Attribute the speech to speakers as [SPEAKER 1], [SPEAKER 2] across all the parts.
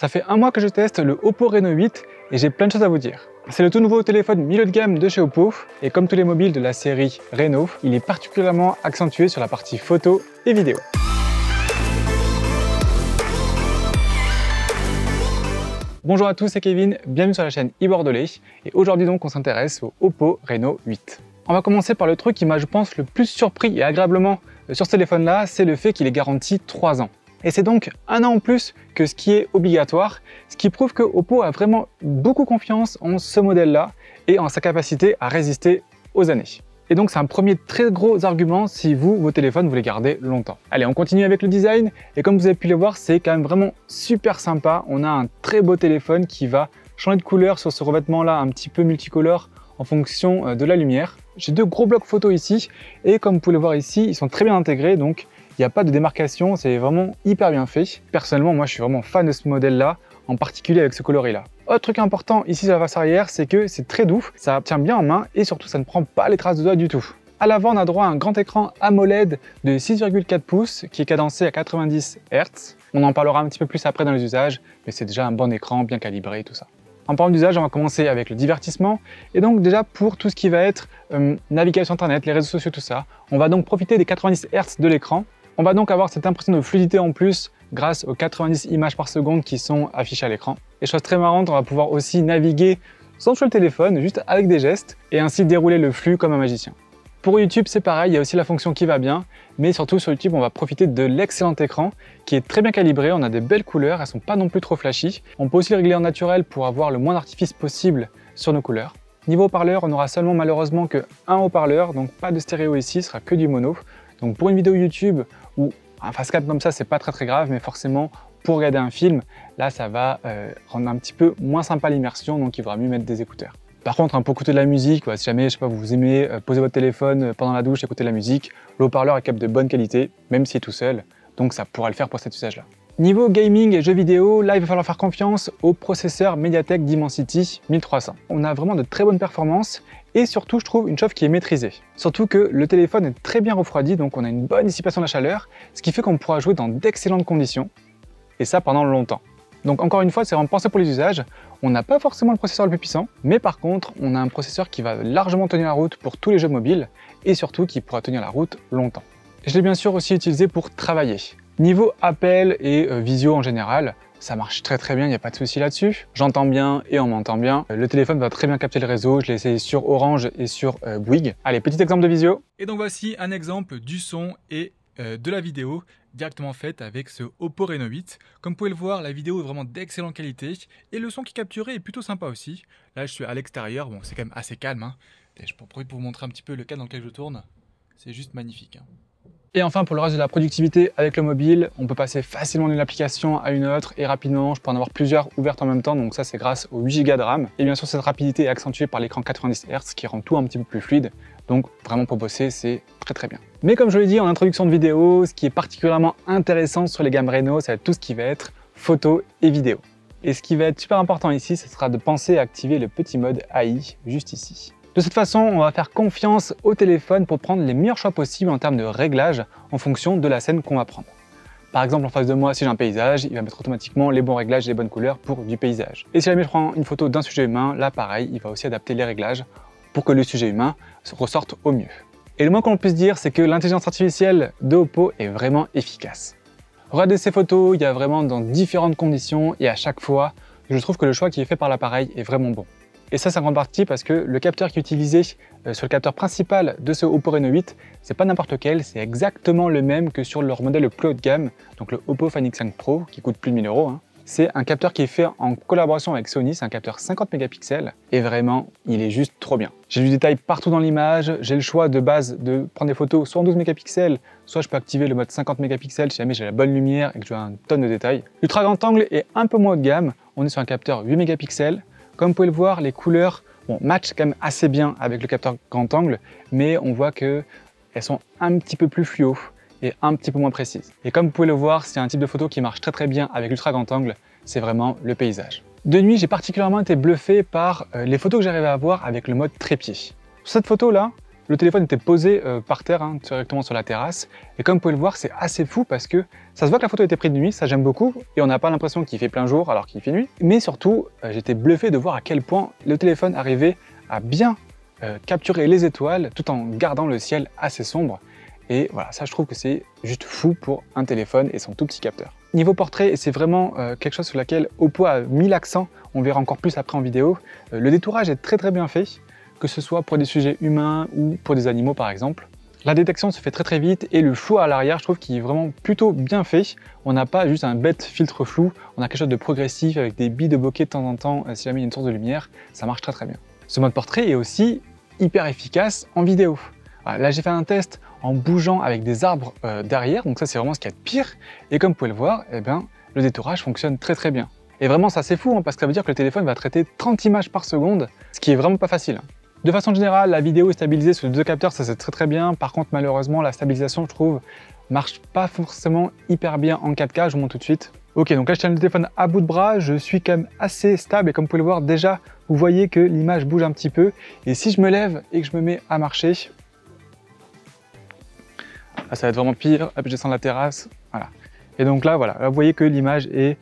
[SPEAKER 1] Ça fait un mois que je teste le Oppo Reno 8 et j'ai plein de choses à vous dire. C'est le tout nouveau téléphone milieu de gamme de chez Oppo et comme tous les mobiles de la série Reno, il est particulièrement accentué sur la partie photo et vidéo. Bonjour à tous, c'est Kevin, bienvenue sur la chaîne iBordelais et aujourd'hui donc on s'intéresse au Oppo Reno 8. On va commencer par le truc qui m'a je pense le plus surpris et agréablement sur ce téléphone là, c'est le fait qu'il est garanti 3 ans. Et c'est donc un an en plus que ce qui est obligatoire, ce qui prouve que Oppo a vraiment beaucoup confiance en ce modèle-là et en sa capacité à résister aux années. Et donc c'est un premier très gros argument si vos téléphones, vous les gardez longtemps. Allez, on continue avec le design et comme vous avez pu le voir, c'est quand même vraiment super sympa. On a un très beau téléphone qui va changer de couleur sur ce revêtement-là un petit peu multicolore en fonction de la lumière. J'ai deux gros blocs photo ici et comme vous pouvez le voir ici, ils sont très bien intégrés donc il n'y a pas de démarcation, c'est vraiment hyper bien fait. Personnellement, moi je suis vraiment fan de ce modèle-là, en particulier avec ce coloris-là. Autre truc important ici sur la face arrière, c'est que c'est très doux, ça tient bien en main et surtout ça ne prend pas les traces de doigts du tout. À l'avant, on a droit à un grand écran AMOLED de 6,4 pouces qui est cadencé à 90 Hz. On en parlera un petit peu plus après dans les usages, mais c'est déjà un bon écran, bien calibré et tout ça. En parlant d'usage, on va commencer avec le divertissement. Et donc déjà pour tout ce qui va être navigation internet, les réseaux sociaux, tout ça, on va donc profiter des 90 Hz de l'écran. On va donc avoir cette impression de fluidité en plus grâce aux 90 images par seconde qui sont affichées à l'écran. Et chose très marrante, on va pouvoir aussi naviguer sans toucher le téléphone, juste avec des gestes, et ainsi dérouler le flux comme un magicien. Pour YouTube, c'est pareil, il y a aussi la fonction qui va bien, mais surtout sur YouTube, on va profiter de l'excellent écran qui est très bien calibré, on a des belles couleurs, elles sont pas non plus trop flashy. On peut aussi le régler en naturel pour avoir le moins d'artifice possible sur nos couleurs. Niveau haut-parleur, on aura seulement malheureusement que un haut-parleur, donc pas de stéréo ici, ce sera que du mono. Donc pour une vidéo YouTube ou un face cam comme ça, c'est pas très grave, mais forcément pour regarder un film, là ça va rendre un petit peu moins sympa l'immersion, donc il vaudra mieux mettre des écouteurs. Par contre, pour écouter de la musique, si jamais je sais pas, vous aimez poser votre téléphone pendant la douche, écouter de la musique, le haut-parleur est capable de bonne qualité, même s'il est tout seul, donc ça pourra le faire pour cet usage-là. Niveau gaming et jeux vidéo, là il va falloir faire confiance au processeur MediaTek Dimensity 1300. On a vraiment de très bonnes performances et surtout je trouve une chauffe qui est maîtrisée. Surtout que le téléphone est très bien refroidi donc on a une bonne dissipation de la chaleur, ce qui fait qu'on pourra jouer dans d'excellentes conditions et ça pendant longtemps. Donc encore une fois c'est vraiment pensé pour les usages, on n'a pas forcément le processeur le plus puissant, mais par contre on a un processeur qui va largement tenir la route pour tous les jeux mobiles et surtout qui pourra tenir la route longtemps. Je l'ai bien sûr aussi utilisé pour travailler. Niveau appel et visio en général, ça marche très bien, il n'y a pas de souci là-dessus. J'entends bien et on m'entend bien. Le téléphone va très bien capter le réseau, je l'ai essayé sur Orange et sur Bouygues. Allez, petit exemple de visio. Et donc voici un exemple du son et de la vidéo directement faite avec ce Oppo Reno 8. Comme vous pouvez le voir, la vidéo est vraiment d'excellente qualité et le son qui est capturé est plutôt sympa aussi. Là, je suis à l'extérieur, bon, c'est quand même assez calme. Je peux profiter pour vous montrer un petit peu le cadre dans lequel je tourne. C'est juste magnifique. Et enfin, pour le reste de la productivité avec le mobile, on peut passer facilement d'une application à une autre et rapidement, je peux en avoir plusieurs ouvertes en même temps, donc ça c'est grâce aux 8 Go de RAM. Et bien sûr, cette rapidité est accentuée par l'écran 90 Hz qui rend tout un petit peu plus fluide, donc vraiment pour bosser, c'est très bien. Mais comme je l'ai dit en introduction de vidéo, ce qui est particulièrement intéressant sur les gammes Reno, ça va être tout ce qui va être photo et vidéo. Et ce qui va être super important ici, ce sera de penser à activer le petit mode AI juste ici. De cette façon, on va faire confiance au téléphone pour prendre les meilleurs choix possibles en termes de réglages en fonction de la scène qu'on va prendre. Par exemple, en face de moi, si j'ai un paysage, il va mettre automatiquement les bons réglages et les bonnes couleurs pour du paysage. Et si jamais je prends une photo d'un sujet humain, là pareil, il va aussi adapter les réglages pour que le sujet humain ressorte au mieux. Et le moins qu'on puisse dire, c'est que l'intelligence artificielle de Oppo est vraiment efficace. Regardez ces photos, il y a vraiment dans différentes conditions et à chaque fois, je trouve que le choix qui est fait par l'appareil est vraiment bon. Et ça, c'est en grande partie parce que le capteur qui est utilisé sur le capteur principal de ce Oppo Reno 8, c'est pas n'importe lequel, c'est exactement le même que sur leur modèle le plus haut de gamme, donc le Oppo Find X5 Pro, qui coûte plus de 1000 €. C'est un capteur qui est fait en collaboration avec Sony, c'est un capteur 50 mégapixels, et vraiment, il est juste trop bien. J'ai du détail partout dans l'image, j'ai le choix de base de prendre des photos soit en 12 mégapixels, soit je peux activer le mode 50 mégapixels si jamais j'ai la bonne lumière et que je veux une tonne de détails. L'ultra grand angle est un peu moins haut de gamme, on est sur un capteur 8 mégapixels. Comme vous pouvez le voir, les couleurs matchent quand même assez bien avec le capteur grand angle, mais on voit qu'elles sont un petit peu plus fluo et un petit peu moins précises. Et comme vous pouvez le voir, c'est un type de photo qui marche très bien avec l'ultra grand angle, c'est vraiment le paysage. De nuit, j'ai particulièrement été bluffé par les photos que j'arrivais à avoir avec le mode trépied. Sur cette photo-là, Le téléphone était posé par terre, hein, directement sur la terrasse. Et comme vous pouvez le voir, c'est assez fou parce que ça se voit que la photo a été prise de nuit, ça j'aime beaucoup. Et on n'a pas l'impression qu'il fait plein jour alors qu'il fait nuit. Mais surtout, j'étais bluffé de voir à quel point le téléphone arrivait à bien capturer les étoiles tout en gardant le ciel assez sombre. Et voilà, ça je trouve que c'est juste fou pour un téléphone et son tout petit capteur. Niveau portrait, c'est vraiment quelque chose sur lequel Oppo a mis l'accent, on verra encore plus après en vidéo. Le détourage est très bien fait, que ce soit pour des sujets humains ou pour des animaux par exemple. La détection se fait très vite et le flou à l'arrière, je trouve qu'il est vraiment plutôt bien fait. On n'a pas juste un bête filtre flou, on a quelque chose de progressif avec des billes de bokeh de temps en temps, si jamais il y a une source de lumière, ça marche très bien. Ce mode portrait est aussi hyper efficace en vidéo. Voilà, là j'ai fait un test en bougeant avec des arbres derrière, donc ça c'est vraiment ce qu'il y a de pire. Et comme vous pouvez le voir, eh bien, le détourage fonctionne très bien. Et vraiment ça c'est fou, hein, parce que ça veut dire que le téléphone va traiter 30 images par seconde, ce qui est vraiment pas facile. De façon générale, la vidéo est stabilisée sur les deux capteurs, ça c'est très bien. Par contre, malheureusement, la stabilisation, je trouve, marche pas forcément hyper bien en 4K, je vous montre tout de suite. Ok, donc là je tiens le téléphone à bout de bras, je suis quand même assez stable et comme vous pouvez le voir déjà, vous voyez que l'image bouge un petit peu. Et si je me lève et que je me mets à marcher, là, ça va être vraiment pire. Hop, je descends la terrasse, voilà. Et donc là, voilà, là, vous voyez que l'image est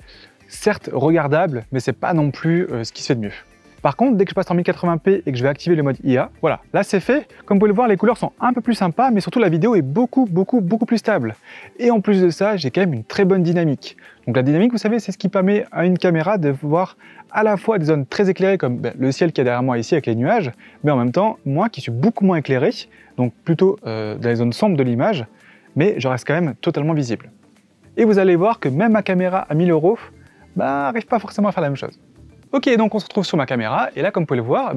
[SPEAKER 1] certes regardable, mais c'est pas non plus ce qui se fait de mieux. Par contre, dès que je passe en 1080p et que je vais activer le mode IA, voilà, là c'est fait. Comme vous pouvez le voir, les couleurs sont un peu plus sympas, mais surtout la vidéo est beaucoup plus stable. Et en plus de ça, j'ai quand même une très bonne dynamique. Donc la dynamique, vous savez, c'est ce qui permet à une caméra de voir à la fois des zones très éclairées comme le ciel qui est derrière moi ici avec les nuages, mais en même temps, moi qui suis beaucoup moins éclairé, donc plutôt dans les zones sombres de l'image, mais je reste quand même totalement visible. Et vous allez voir que même ma caméra à 1000 €, n'arrive pas forcément à faire la même chose. Ok, donc on se retrouve sur ma caméra, et là, comme vous pouvez le voir,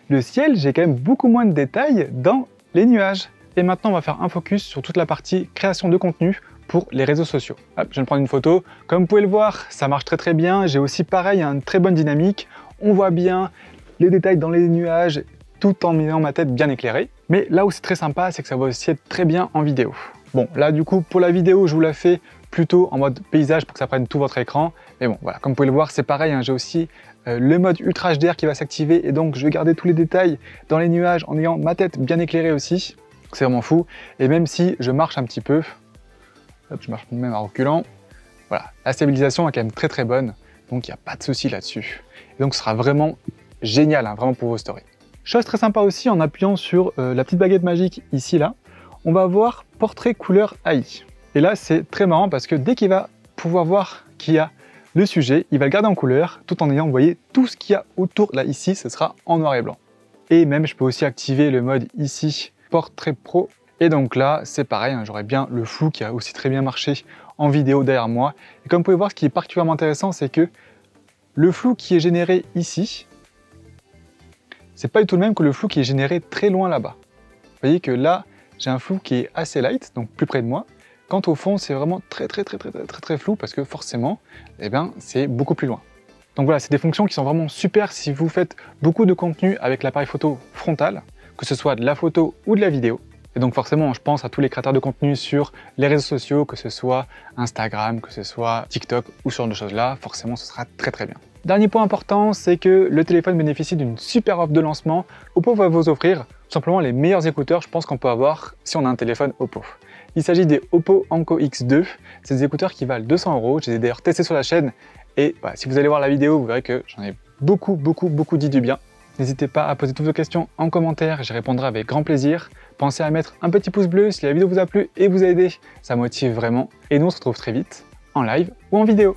[SPEAKER 1] le ciel, j'ai quand même beaucoup moins de détails dans les nuages. Et maintenant, on va faire un focus sur toute la partie création de contenu pour les réseaux sociaux. Hop, je viens de prendre une photo. Comme vous pouvez le voir, ça marche très bien. J'ai aussi, pareil, une très bonne dynamique. On voit bien les détails dans les nuages, tout en ayant ma tête bien éclairée. Mais là où c'est très sympa, c'est que ça va aussi être très bien en vidéo. Bon, là, du coup, pour la vidéo, je vous la fais plutôt en mode paysage pour que ça prenne tout votre écran. Mais bon, voilà, comme vous pouvez le voir, c'est pareil, hein, j'ai aussi le mode Ultra HDR qui va s'activer et donc je vais garder tous les détails dans les nuages en ayant ma tête bien éclairée aussi. C'est vraiment fou. Et même si je marche un petit peu, hop, je marche même en reculant, voilà, la stabilisation est quand même très bonne, donc il n'y a pas de souci là-dessus. Et donc ce sera vraiment génial, hein, vraiment pour vos stories. Chose très sympa aussi, en appuyant sur la petite baguette magique ici, là, on va voir portrait couleur AI. Et là, c'est très marrant parce que dès qu'il va pouvoir voir qu'il y a le sujet, il va le garder en couleur tout en ayant, vous voyez, tout ce qu'il y a autour, là, ici, ce sera en noir et blanc. Et même, je peux aussi activer le mode ici, portrait pro. Et donc là, c'est pareil, hein, j'aurai bien le flou qui a aussi très bien marché en vidéo derrière moi. Et comme vous pouvez voir, ce qui est particulièrement intéressant, c'est que le flou qui est généré ici, c'est pas du tout le même que le flou qui est généré très loin là-bas. Vous voyez que là, j'ai un flou qui est assez light, donc plus près de moi. Quant au fond, c'est vraiment très flou parce que forcément, eh bien, c'est beaucoup plus loin. Donc voilà, c'est des fonctions qui sont vraiment super si vous faites beaucoup de contenu avec l'appareil photo frontal, que ce soit de la photo ou de la vidéo. Et donc forcément, je pense à tous les créateurs de contenu sur les réseaux sociaux, que ce soit Instagram, que ce soit TikTok ou ce genre de choses-là, forcément, ce sera très bien. Dernier point important, c'est que le téléphone bénéficie d'une super offre de lancement. Oppo va vous offrir tout simplement les meilleurs écouteurs, je pense qu'on peut avoir si on a un téléphone Oppo. Il s'agit des Oppo Enco X2, c'est des écouteurs qui valent 200 €, je les ai d'ailleurs testés sur la chaîne, et voilà, si vous allez voir la vidéo, vous verrez que j'en ai beaucoup dit du bien. N'hésitez pas à poser toutes vos questions en commentaire, j'y répondrai avec grand plaisir. Pensez à mettre un petit pouce bleu si la vidéo vous a plu et vous a aidé, ça motive vraiment. Et nous on se retrouve très vite, en live ou en vidéo.